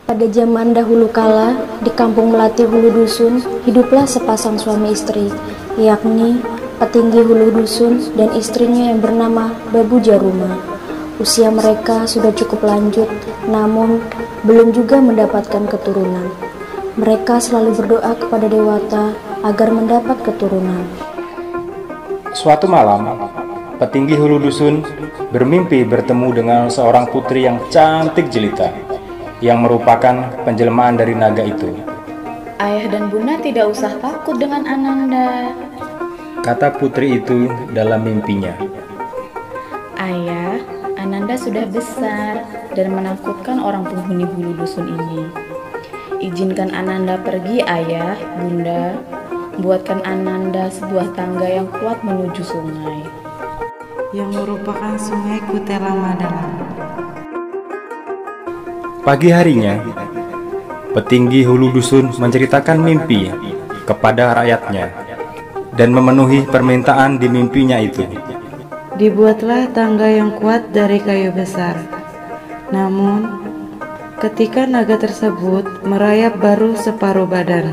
Pada zaman dahulu kala, di kampung Melati Hulu Dusun, hiduplah sepasang suami istri, yakni petinggi Hulu Dusun dan istrinya yang bernama Babu Jaruma. Usia mereka sudah cukup lanjut, namun belum juga mendapatkan keturunan. Mereka selalu berdoa kepada Dewata agar mendapat keturunan. Suatu malam, petinggi Hulu Dusun bermimpi bertemu dengan seorang putri yang cantik jelita, yang merupakan penjelmaan dari naga itu. Ayah dan bunda tidak usah takut dengan Ananda, kata putri itu dalam mimpinya. Ayah, Ananda sudah besar dan menakutkan orang penghuni Hulu Dusun ini. Izinkan Ananda pergi, ayah, bunda. Buatkan Ananda sebuah tangga yang kuat menuju sungai, yang merupakan sungai Kutela Madalang. Pagi harinya, petinggi Hulu Dusun menceritakan mimpi kepada rakyatnya dan memenuhi permintaan di mimpinya itu. Dibuatlah tangga yang kuat dari kayu besar. Namun, ketika naga tersebut merayap baru separuh badan,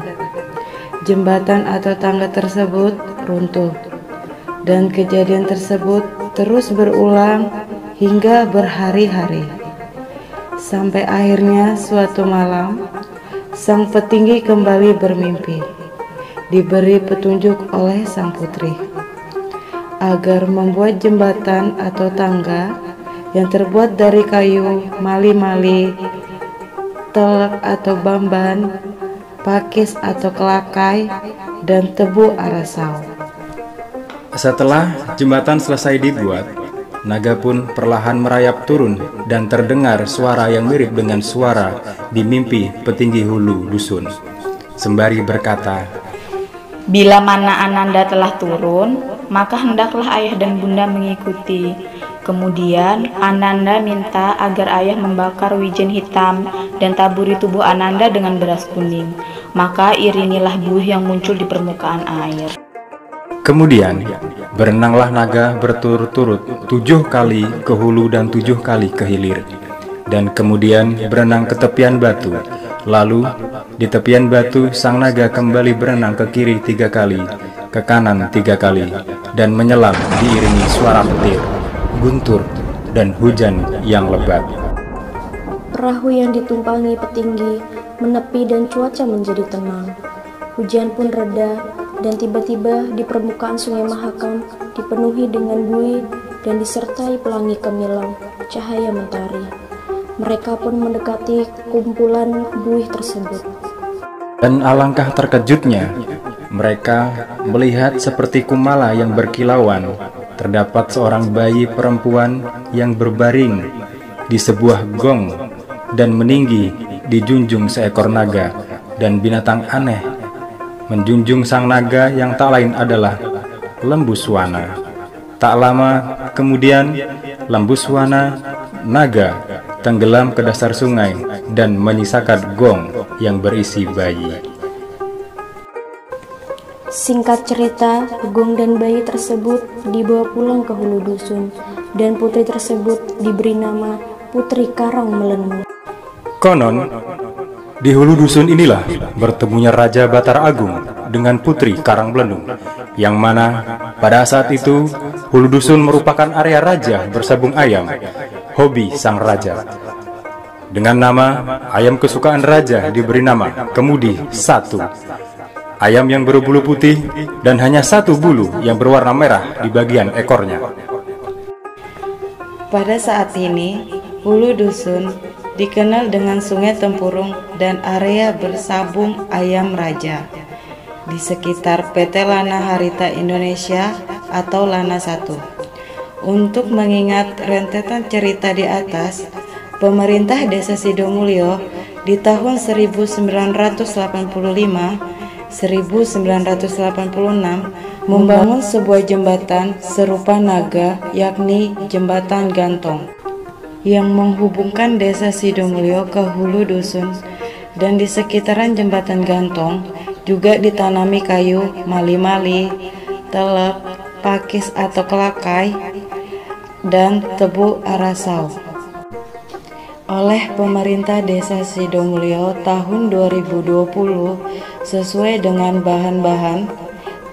jembatan atau tangga tersebut runtuh. Dan kejadian tersebut terus berulang hingga berhari-hari. Sampai akhirnya suatu malam, sang petinggi kembali bermimpi, diberi petunjuk oleh sang putri, agar membuat jembatan atau tangga yang terbuat dari kayu, mali-mali, telek atau bamban, pakis atau kelakai, dan tebu arasau. Setelah jembatan selesai dibuat, naga pun perlahan merayap turun dan terdengar suara yang mirip dengan suara di mimpi petinggi Hulu Dusun. Sembari berkata, bila mana Ananda telah turun, maka hendaklah ayah dan bunda mengikuti. Kemudian Ananda minta agar ayah membakar wijen hitam dan taburi tubuh Ananda dengan beras kuning. Maka iringilah buih yang muncul di permukaan air. Kemudian berenanglah naga berturut-turut 7 kali ke hulu dan 7 kali ke hilir, dan kemudian berenang ke tepian batu. Lalu di tepian batu sang naga kembali berenang ke kiri 3 kali, ke kanan 3 kali, dan menyelam diiringi suara petir, guntur, dan hujan yang lebat. Perahu yang ditumpangi petinggi menepi dan cuaca menjadi tenang. Hujan pun reda dan tiba-tiba di permukaan Sungai Mahakam dipenuhi dengan buih dan disertai pelangi gemilang cahaya mentari. Mereka pun mendekati kumpulan buih tersebut. Dan alangkah terkejutnya, mereka melihat seperti kumala yang berkilauan, terdapat seorang bayi perempuan yang berbaring di sebuah gong dan meninggi dijunjung seekor naga, dan binatang aneh menjunjung sang naga yang tak lain adalah Lembuswana. Tak lama kemudian Lembuswana naga tenggelam ke dasar sungai dan menyisakan gong yang berisi bayi. Singkat cerita, gong dan bayi tersebut dibawa pulang ke Hulu Dusun, dan putri tersebut diberi nama Putri Karang Melenu. Konon, di Hulu Dusun inilah bertemunya Raja Batara Agung dengan Putri Karang Melenu, yang mana pada saat itu Hulu Dusun merupakan area raja bersabung ayam, hobi sang raja. Dengan nama ayam kesukaan raja diberi nama Kemudi 1, ayam yang berbulu putih dan hanya 1 bulu yang berwarna merah di bagian ekornya. Pada saat ini, Hulu Dusun dikenal dengan Sungai Tempurung dan area bersabung ayam raja di sekitar PT Lana Harita Indonesia atau Lana 1. Untuk mengingat rentetan cerita di atas, pemerintah Desa Sidomulyo di tahun 1985-1986 membangun sebuah jembatan serupa naga, yakni Jembatan Gantong, yang menghubungkan Desa Sidomulyo ke Hulu Dusun. Dan di sekitaran Jembatan Gantong juga ditanami kayu, mali-mali, telek, pakis atau kelakai, dan tebu arasau. oleh pemerintah Desa Sidomulyo tahun 2020 sesuai dengan bahan-bahan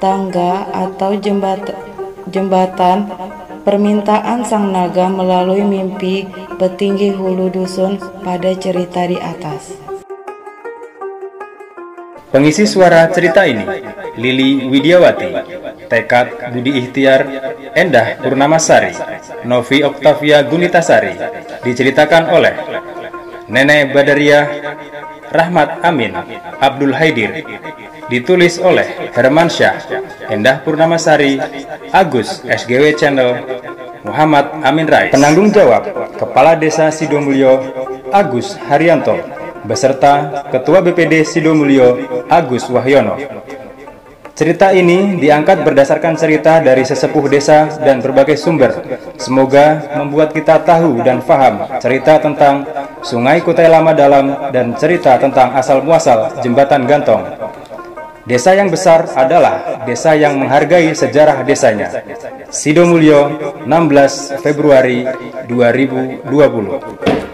tangga atau jembatan permintaan sang naga melalui mimpi petinggi hulu dusun pada cerita di atas. Pengisi suara cerita ini, Lili Widiawati, Tekad Budi Ikhtiar, Endah Purnamasari, Novi Oktavia Gunitasari, diceritakan oleh Nenek Badariah, Rahmat Amin, Abdul Haidir, ditulis oleh Herman Syah, Endah Purnamasari, Agus SGW Channel, Muhammad Amin Rais. Penanggung jawab, Kepala Desa Sidomulyo, Agus Haryanto, beserta Ketua BPD Sidomulyo, Agus Wahyono. Cerita ini diangkat berdasarkan cerita dari sesepuh desa dan berbagai sumber. Semoga membuat kita tahu dan paham cerita tentang Sungai Kutai Lama Dalam dan cerita tentang asal-muasal Jembatan Gantong. Desa yang besar adalah desa yang menghargai sejarah desanya. Sidomulyo, 16 Februari 2020.